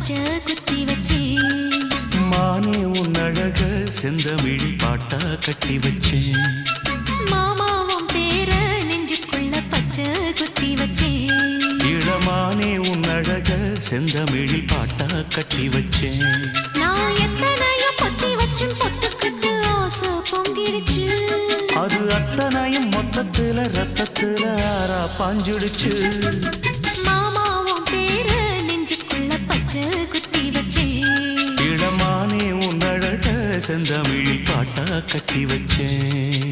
பச்சை குத்தி வச்சேன். மானே உன் அழக செந்தமிழ் பாட்டா கட்டி வச்சேன். மாமாவும் பேர நெஞ்சுக்குள்ள பச்சை குத்தி வச்சேன். இளமானே உன் அழக செந்தமிழ் பாட்டா கட்டி வச்சேன். நான் எத்தனையோ பொத்தி வச்சும் பொத்துக்கிட்டு ஆசை பொங்கிடுச்சு. அது அத்தனையும் மொத்தத்துல ரத்தத்துல ஆறா பாஞ்சுடுச்சு. மாமாவும் பேர நெஞ்சுக்குள்ள பச்சை குத்தி வச்சேன். இளமானே உன் அழக செந்தமிழ் பாட்டா கட்டி வச்சேன்.